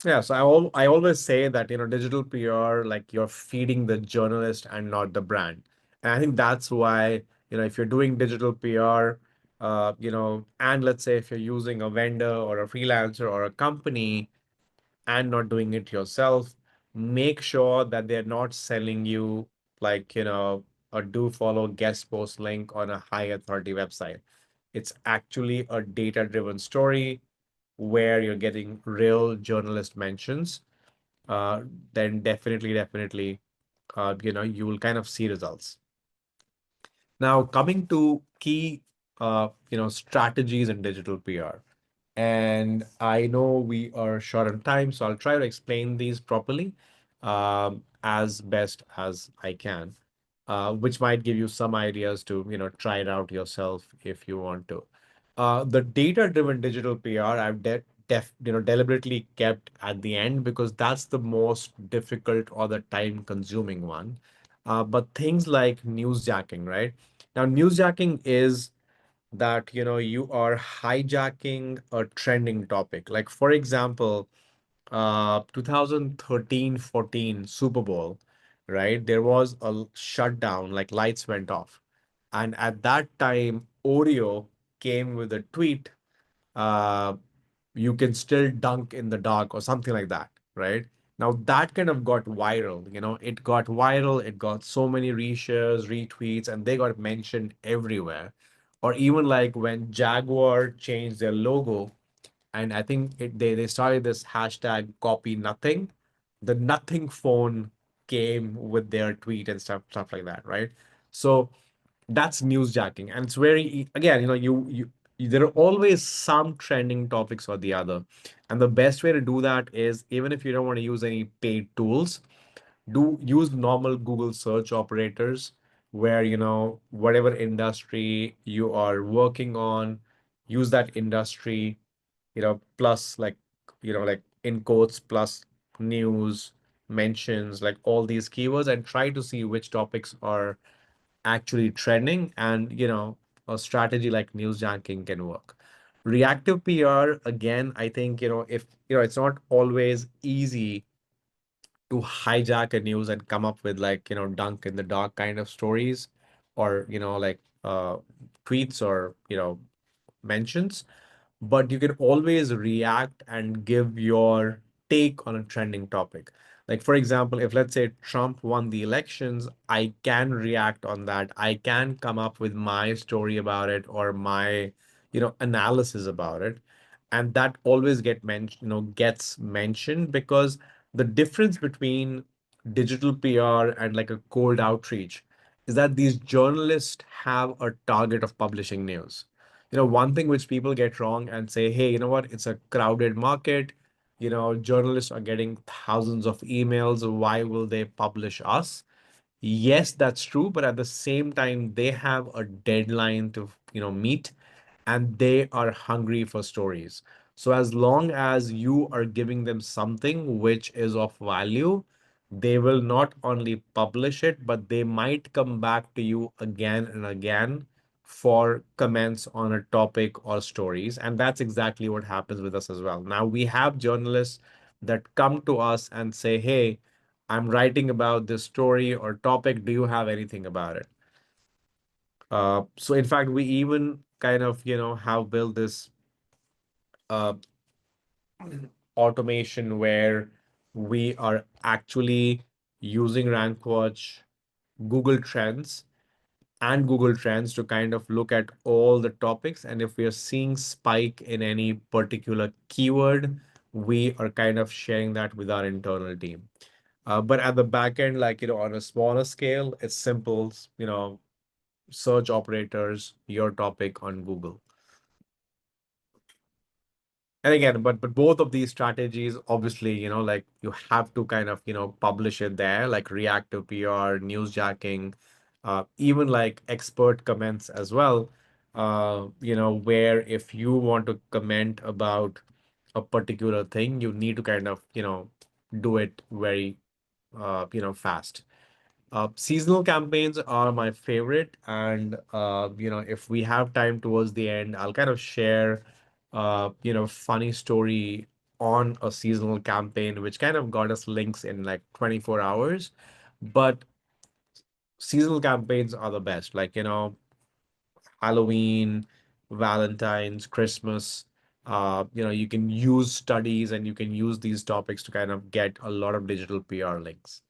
yeah, so I always say that, digital PR, like you're feeding the journalist and not the brand. And I think that's why, if you're doing digital PR, and let's say if you're using a vendor or a freelancer or a company and not doing it yourself, make sure that they're not selling you like, a do follow guest post link on a high authority website. It's actually a data-driven story where you're getting real journalist mentions, uh, then definitely, you will kind of see results. Now, coming to key, strategies in digital PR. And I know we are short on time, so I'll try to explain these properly, as best as I can, which might give you some ideas to, try it out yourself if you want to. The data-driven digital PR I've deliberately kept at the end because that's the most difficult or the time-consuming one. But things like newsjacking, right? Now, newsjacking is that you are hijacking a trending topic. Like for example, 2013-14 Super Bowl, right? There was a shutdown, like lights went off. And at that time, Oreo came with a tweet, uh, you can still dunk in the dark or something like that, right? Now that kind of got viral, it got viral, it got so many reshares, retweets, and they got mentioned everywhere. Or even like when Jaguar changed their logo, and I think they started this hashtag copy nothing. The nothing phone came with their tweet and stuff like that, right? So that's newsjacking, and it's very again, there are always some trending topics or the other, and the best way to do that is, even if you don't want to use any paid tools, do use normal Google search operators, where whatever industry you are working on, use that industry, plus like, like in quotes, plus news mentions, like all these keywords, and try to see which topics are actually trending, and a strategy like newsjacking can work. Reactive PR, again, I think, if it's not always easy to hijack a news and come up with like, dunk in the dark kind of stories, or like uh, tweets or mentions, but you can always react and give your take on a trending topic. Like, for example, if let's say Trump won the elections, I can react on that. I can come up with my story about it or my, analysis about it. And that always gets mentioned because the difference between digital PR and like a cold outreach is that these journalists have a target of publishing news. One thing which people get wrong and say, hey, you know what, it's a crowded market. Journalists are getting thousands of emails. Why will they publish us? Yes, that's true, but at the same time, they have a deadline to, meet, and they are hungry for stories. So as long as you are giving them something which is of value, they will not only publish it, but they might come back to you again and again for comments on a topic or stories. And that's exactly what happens with us as well. Now we have journalists that come to us and say, hey, I'm writing about this story or topic. Do you have anything about it? So in fact, we even kind of, have built this uh, automation where we are actually using RankWatch, Google Trends, and Google Trends to kind of look at all the topics. And if we are seeing spike in any particular keyword, we are kind of sharing that with our internal team. But at the back end, like, on a smaller scale, it's simple, search operators, your topic on Google. And again, but both of these strategies, obviously, like you have to kind of, publish it there, like reactive PR, newsjacking, even like expert comments as well. Where if you want to comment about a particular thing, you need to kind of, do it very, fast. Seasonal campaigns are my favorite, and if we have time towards the end, I'll kind of share, funny story on a seasonal campaign, which kind of got us links in like 24 hours. But seasonal campaigns are the best, like Halloween, Valentine's, Christmas. You can use studies and you can use these topics to kind of get a lot of digital PR links.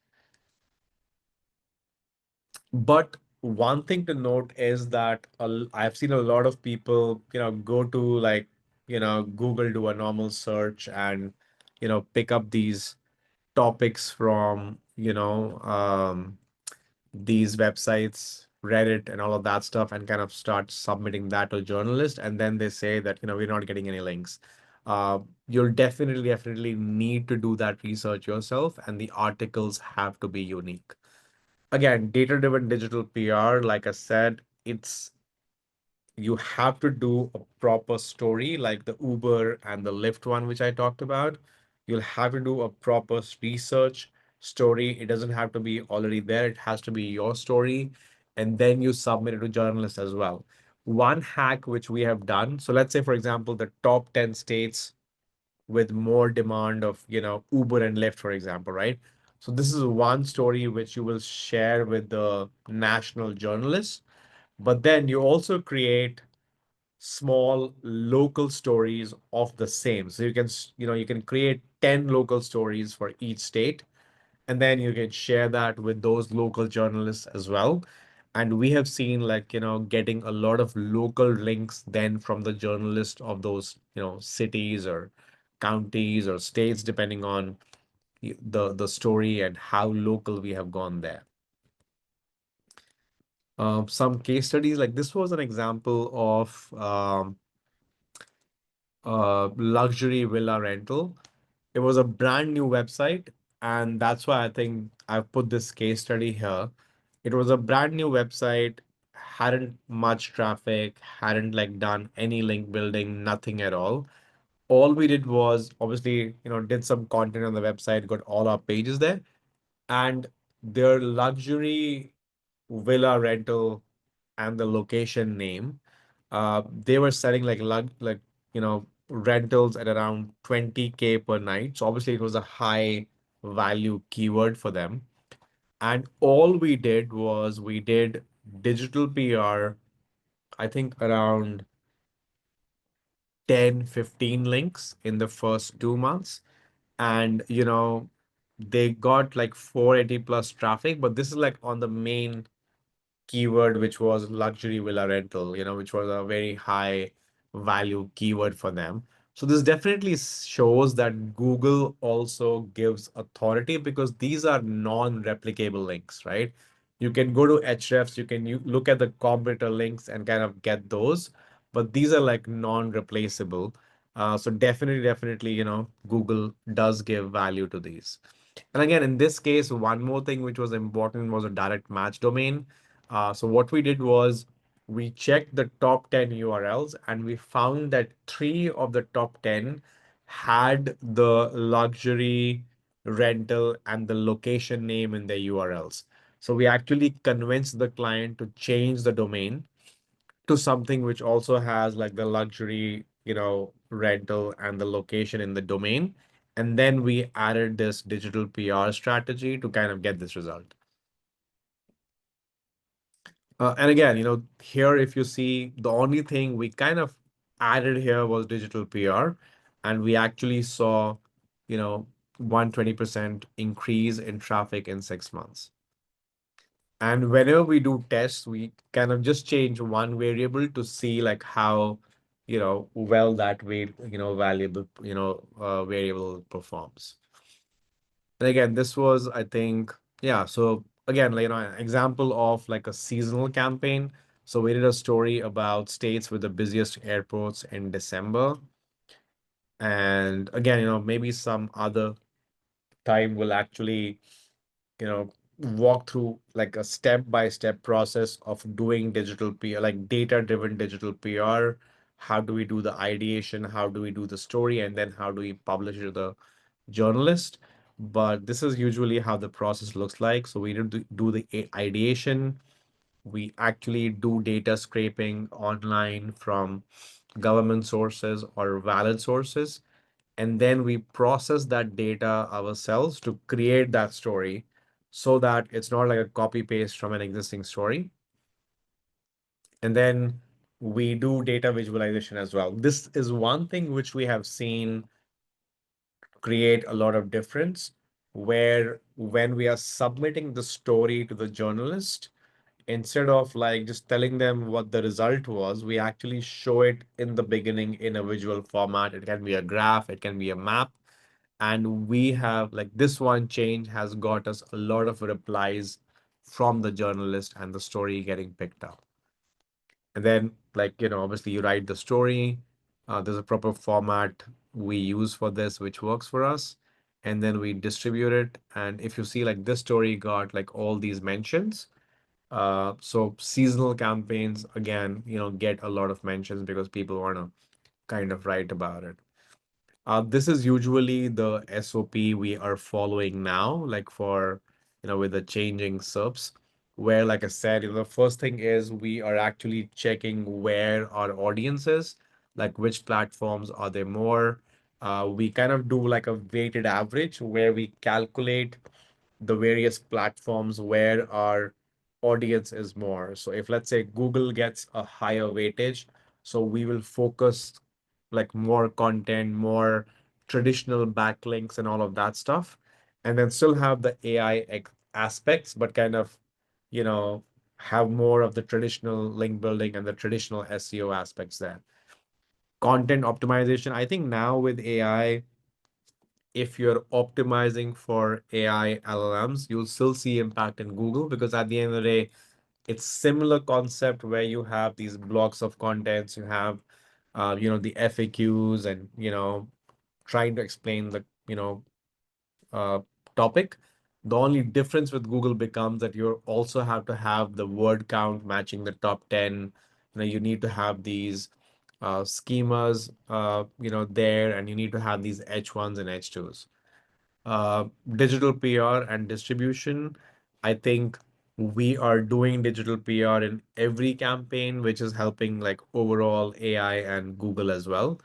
But one thing to note is that I've seen a lot of people, go to like, Google, do a normal search and, pick up these topics from, these websites, Reddit and all of that stuff, and kind of start submitting that to a journalist. And then they say that, we're not getting any links. You'll definitely need to do that research yourself, and the articles have to be unique. Again, data-driven digital PR, like I said, it's you have to do a proper story like the Uber and the Lyft one, which I talked about. You'll have to do a proper research story. It doesn't have to be already there. It has to be your story. And then you submit it to journalists as well. One hack which we have done. So let's say, for example, the top 10 states with more demand of, Uber and Lyft, for example, right? So this is one story which you will share with the national journalists, but then you also create small local stories of the same. So you can, you can create 10 local stories for each state, and then you can share that with those local journalists as well. And we have seen like, getting a lot of local links then from the journalist of those, cities or counties or states, depending on the story and how local we have gone there. Some case studies, like this was an example of luxury villa rental. It was a brand new website, and that's why I think I've put this case study here. It was a brand new website, hadn't much traffic, hadn't like done any link building, nothing at all. All we did was obviously, did some content on the website, got all our pages there, and their luxury villa rental and the location name, they were selling rentals at around 20K per night. So obviously it was a high value keyword for them. And all we did was we did digital PR I think around 10, 15 links in the first 2 months. And, they got like 480 plus traffic, but this is like on the main keyword, which was luxury villa rental, which was a very high value keyword for them. So this definitely shows that Google also gives authority because these are non-replicable links, right? You can go to Hrefs, you look at the competitor links and kind of get those, but these are like non-replaceable. So definitely, Google does give value to these. And again, in this case, one more thing which was important was a direct match domain. So what we did was we checked the top 10 URLs and we found that three of the top 10 had the luxury rental and the location name in their URLs. So we actually convinced the client to change the domain to something which also has like the luxury, rental and the location in the domain. And then we added this digital PR strategy to kind of get this result. And again, here if you see the only thing we kind of added here was digital PR, and we actually saw, 120% increase in traffic in 6 months. And whenever we do tests, we kind of just change one variable to see like how, well that variable performs. And again, this was, I think, yeah. So again, like, an example of like a seasonal campaign. So we did a story about states with the busiest airports in December. And again, maybe some other time will actually, you know, walk through like a step-by-step process of doing digital PR, like data-driven digital PR. How do we do the ideation? How do we do the story? And then how do we publish it to the journalist? But this is usually how the process looks like. So we do the ideation. We actually do data scraping online from government sources or valid sources. And then we process that data ourselves to create that story so that it's not like a copy paste from an existing story. And then we do data visualization as well. This is one thing which we have seen create a lot of difference, where when we are submitting the story to the journalist, instead of like just telling them what the result was, we actually show it in the beginning in a visual format. It can be a graph, it can be a map. And we have like this one change has got us a lot of replies from the journalist and the story getting picked up. And then, like, obviously you write the story. There's a proper format we use for this, which works for us. And then we distribute it. And if you see, like, this story got like all these mentions. So seasonal campaigns, again, get a lot of mentions because people want to kind of write about it. This is usually the SOP we are following now, like for, with the changing SERPs, where, like I said, the first thing is we are actually checking where our audience is, like which platforms are there more. We kind of do like a weighted average where we calculate the various platforms where our audience is more. So if let's say Google gets a higher weightage, so we will focus like more content, more traditional backlinks and all of that stuff, and then still have the AI aspects, but kind of, you know, have more of the traditional link building and the traditional SEO aspects there. Content optimization, I think now with AI, if you're optimizing for AI LLMs, you'll still see impact in Google because at the end of the day, it's similar concept where you have these blocks of contents, you have, the FAQs and, trying to explain the, uh, topic. The only difference with Google becomes that you also have to have the word count matching the top 10. You need to have these schemas, there, and you need to have these H1s and H2s. Digital PR and distribution. I think we are doing digital PR in every campaign, which is helping like overall AI and Google as well.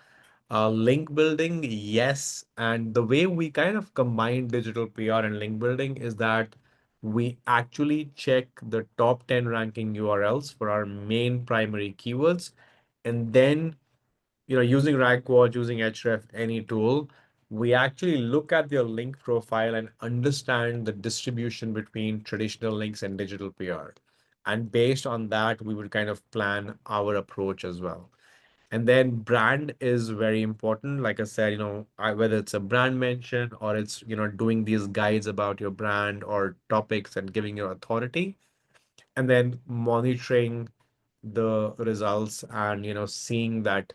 Link building, yes. And the way we kind of combine digital PR and link building is that we actually check the top 10 ranking URLs for our main primary keywords. And then, using RankWatch, using Href, any tool, we actually look at their link profile and understand the distribution between traditional links and digital PR. And based on that, we would kind of plan our approach as well. And then brand is very important. Like I said, whether it's a brand mention or it's, doing these guides about your brand or topics and giving your authority, and then monitoring the results and, seeing that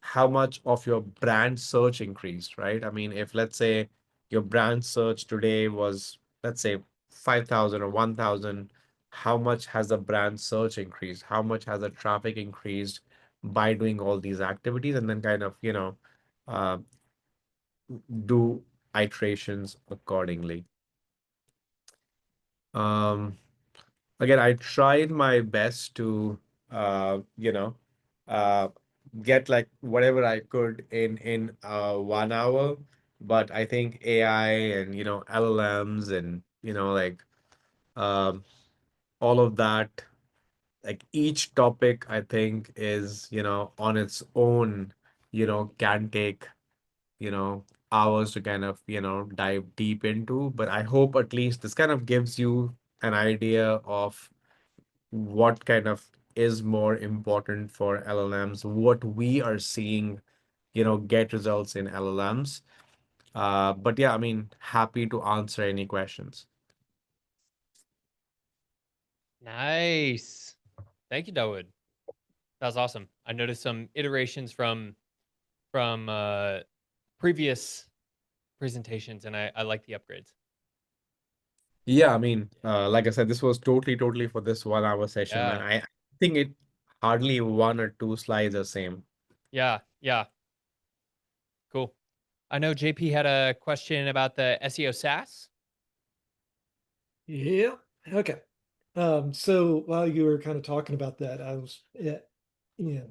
how much of your brand search increased, right? I mean, if let's say your brand search today was, let's say, 5,000 or 1,000, how much has the brand search increased? How much has the traffic increased by doing all these activities? And then kind of, uh, do iterations accordingly. Um, Again, I tried my best to, you know, uh, get like whatever I could in 1 hour, but I think AI and LLMs and like um, all of that, like each topic I think is on its own, can take hours to kind of dive deep into. But I hope at least this kind of gives you an idea of what kind of is more important for LLMs, what we are seeing, get results in LLMs. But yeah, I mean, happy to answer any questions. Nice. Thank you, Dawood. That was awesome. I noticed some iterations from previous presentations, and I like the upgrades. Yeah, I mean, like I said, this was totally for this 1 hour session, man. Yeah, I think it hardly one or two slides are same. yeah. Cool. I know JP had a question about the SEO SaaS. Yeah. Okay. So while you were kind of talking about that, I was, yeah, I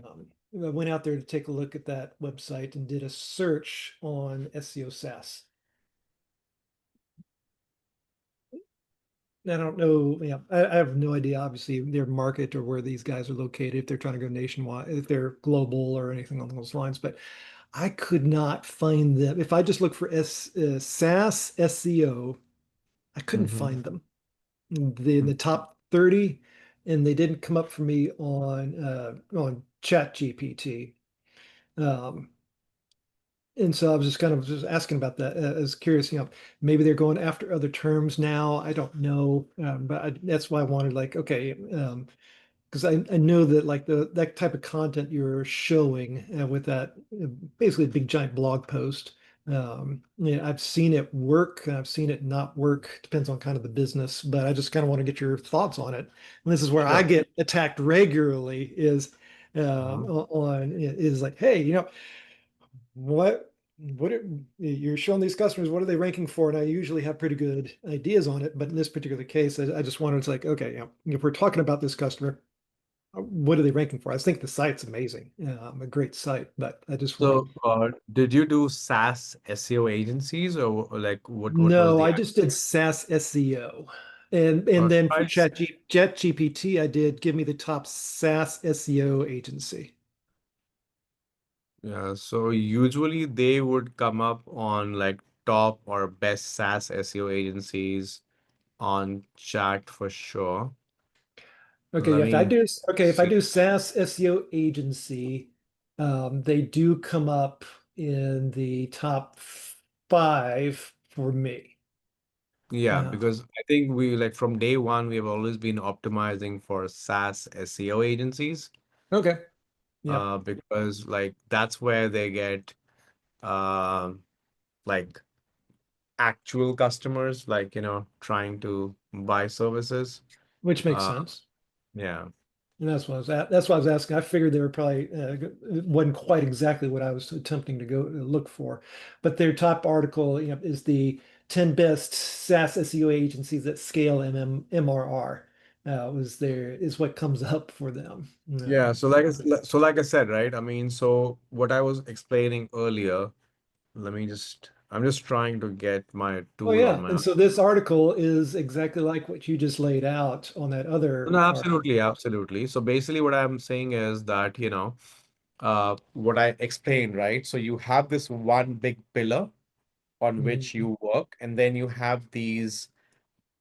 went out there to take a look at that website and did a search on SEO SaaS. I don't know, yeah, I have no idea, obviously, their market or where these guys are located, if they're trying to go nationwide, if they're global or anything along those lines, but I could not find them. If I just look for SaaS SEO, I couldn't Mm-hmm. find them. In the top 30, and they didn't come up for me on Chat GPT. Um, and so I was just kind of just asking about that. I was curious, maybe they're going after other terms now. I don't know, but that's why I wanted like, okay, because I know that like that type of content you're showing with that basically a big giant blog post. Yeah, I've seen it work and I've seen it not work. Depends on kind of the business, but I just kind of want to get your thoughts on it. And this is where I Sure. get attacked regularly is Uh-huh. on is like, hey, what are, you're showing these customers, what are they ranking for? And I usually have pretty good ideas on it, but in this particular case, I just wanted to like, okay, if we're talking about this customer, what are they ranking for? I think the site's amazing, a great site, but I just want to. So, did you do SaaS SEO agencies or like what was No, the I just did SaaS SEO, and then for price? ChatGPT, I did give me the top SaaS SEO agency. Yeah, so usually they would come up on like top or best SaaS SEO agencies on chat for sure. Okay, Let yeah, me if I see. do SaaS SEO agency, they do come up in the top 5 for me. Yeah, Uh, because I think we like from day one, we have always been optimizing for SaaS SEO agencies, okay, yeah, because like that's where they get um like actual customers, like trying to buy services. which makes Uh, sense. yeah. And that's why I was asking. I figured they were probably it wasn't quite exactly what I was attempting to go look for, but their top article, is the 10 best SaaS SEO agencies that scale MRR. Is what comes up for them. Yeah, so like I said, right? I mean, so what I was explaining earlier, let me just I'm just trying to get my Oh tool on yeah. my. And so this article is exactly like what you just laid out on that No, other article. absolutely, absolutely. So basically, what I'm saying is that, what I explained, right? So you have this one big pillar on which Mhm. you work, and then you have these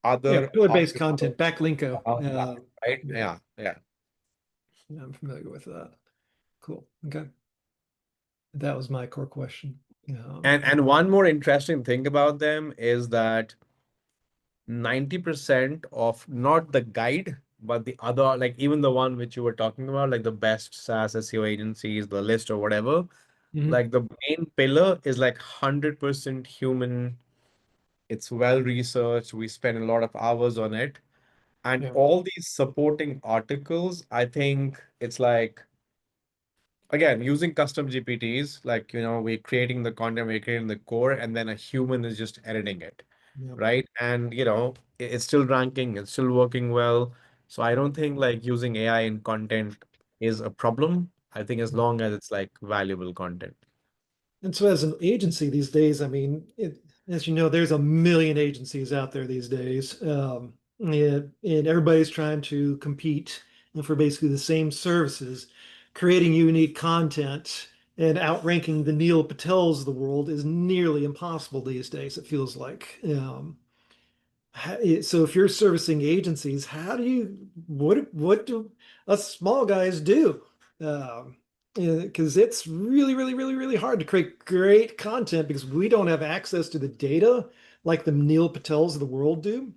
Yeah, other pillar-based content, articles backlinko. around that, right? Yeah, Yeah, yeah. yeah, I'm familiar with that. Cool. Okay. That was my core question. And one more interesting thing about them is that 90% of not the guide, but the other, like even the one which you were talking about, like the best SaaS SEO agencies, the list or whatever, Mhm. like the main pillar is like 100% human. It's well researched. We spend a lot of hours on it. And Yeah, all these supporting articles, I think it's like, again, using custom GPTs, like, we're creating the content, we're creating the core, and then a human is just editing it, yeah. right? And, it's still ranking, it's still working well. So I don't think like using AI in content is a problem. I think as long as it's like valuable content. And so, as an agency these days, I mean, as you know, there's a million agencies out there these days, and everybody's trying to compete for basically the same services. Creating unique content and outranking the Neil Patels of the world is nearly impossible these days, it feels like. So if you're servicing agencies, what do us small guys do? Um, because it's really, really, really, really hard to create great content because we don't have access to the data like the Neil Patels of the world do.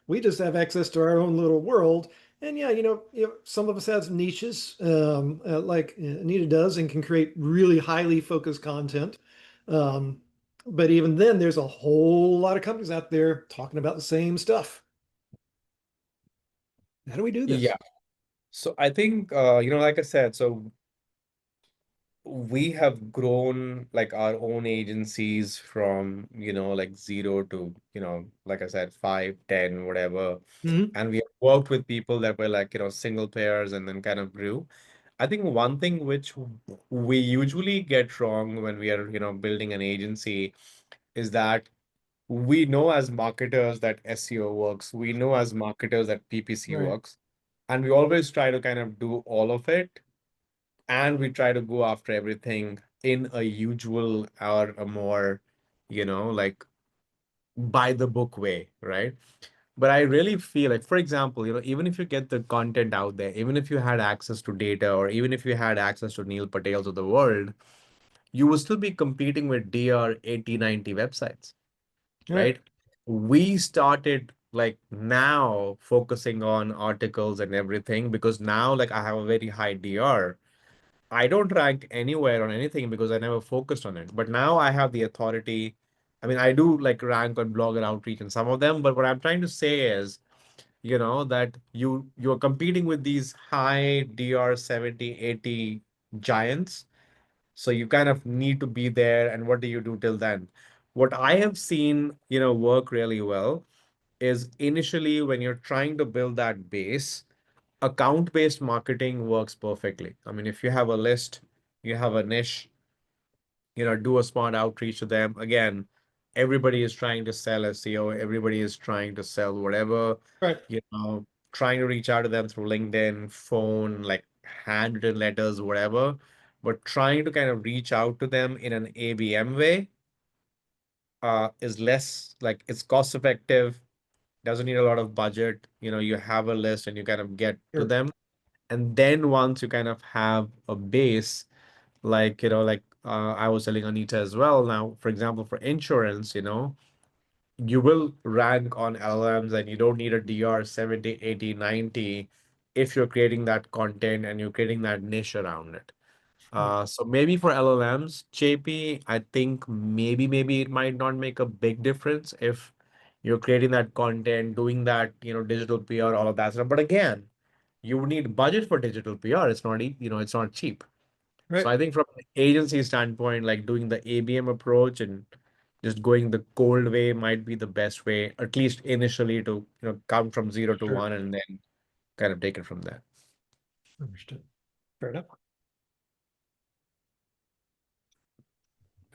We just have access to our own little world. And yeah, some of us have niches, like Anita does, and can create really highly focused content. Um, but even then, there's a whole lot of companies out there talking about the same stuff. How do we do this? Yeah. So I think, like I said, so we have grown like our own agencies from, like zero to, like I said, 5, 10, whatever. Mhm. And we have worked with people that were like, single pairs and then kind of grew. I think one thing which we usually get wrong when we are, building an agency is that we know as marketers that SEO works. We know as marketers that PPC Right. works. And we always try to kind of do all of it, and we try to go after everything in a usual or a more, like by the book way, right? But I really feel like, for example, even if you get the content out there, even if you had access to data, or even if you had access to Neil Patels of the world, you will still be competing with DR 80, 90 websites, Right. right? We started like now focusing on articles and everything because now like I have a very high DR. I don't rank anywhere on anything because I never focused on it. But now I have the authority. I mean, I do like rank on Blogger Outreach and some of them, but what I'm trying to say is, that you're competing with these high DR 70, 80 giants. So you kind of need to be there. And what do you do till then? What I have seen, work really well is initially when you're trying to build that base, account-based marketing works perfectly. I mean, if you have a list, you have a niche, do a smart outreach to them. Again, everybody is trying to sell SEO, everybody is trying to sell whatever, Right. trying to reach out to them through LinkedIn, phone, like handwritten letters, whatever, but trying to kind of reach out to them in an ABM way is less like it's cost effective, doesn't need a lot of budget. You have a list and you kind of get to Sure. them. And then once you kind of have a base, like, I was telling Anita as well. Now, for example, for insurance, you will rank on LLMs and you don't need a DR 70, 80, 90 if you're creating that content and you're creating that niche around it. Yeah. So maybe for LLMs, JP, I think maybe it might not make a big difference if you're creating that content, doing that, digital PR, all of that stuff. But again, you would need budget for digital PR. It's not, it's not cheap. So Right. I think from an agency standpoint, like doing the ABM approach and just going the cold way might be the best way, at least initially to, come from zero to Sure. one and then kind of take it from there. Understood. Fair enough.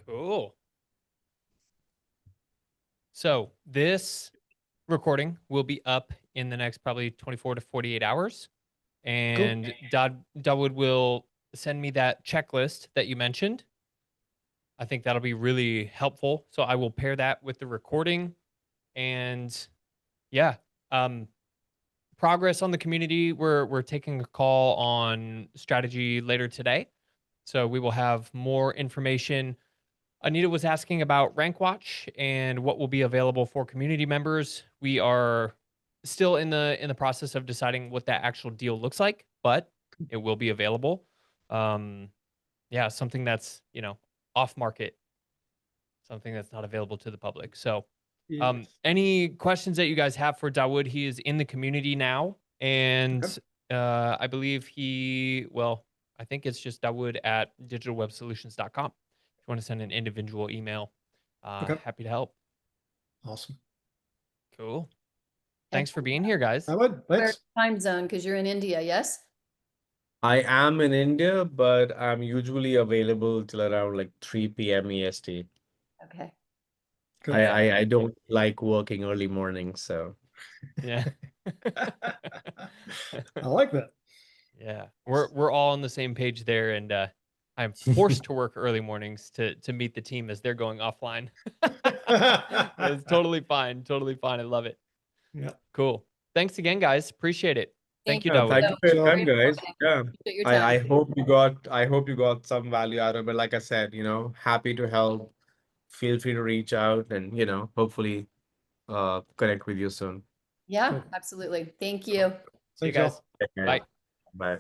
Cool. So this recording will be up in the next probably 24 to 48 hours. And Dawood will send me that checklist that you mentioned. I think that'll be really helpful. So I will pair that with the recording. And yeah, progress on the community. We're taking a call on strategy later today. So we will have more information. Anita was asking about Rank Watch and what will be available for community members. We are still in the process of deciding what that actual deal looks like, but it will be available. Yeah, something that's, off market, something that's not available to the public. So Yes. any questions that you guys have for Dawood? He is in the community now, and I believe I think it's just Dawood at digitalwebsolutions.com. If you want to send an individual email, happy to help. Awesome. Cool. Thanks for being here, guys. I would. Where Let's. time zone? Because you're in India, yes? I am in India, but I'm usually available till around like 3 p.m. EST. Okay. Cool. I don't like working early mornings, so Yeah. I like that. Yeah. We're all on the same page there, and I'm forced to work early mornings to meet the team as they're going offline. It's totally fine. Totally fine. I love it. Yeah. Cool. Thanks again, guys. Appreciate it. Thank you, you. Dawood. thank you for your time, guys. Yeah. Appreciate your I time. hope you got some value out of it. Like I said, happy to help. Feel free to reach out and, hopefully connect with you soon. Yeah, Cool. absolutely. Thank you. See you Thanks, y'all. guys. Take care. Bye. Bye.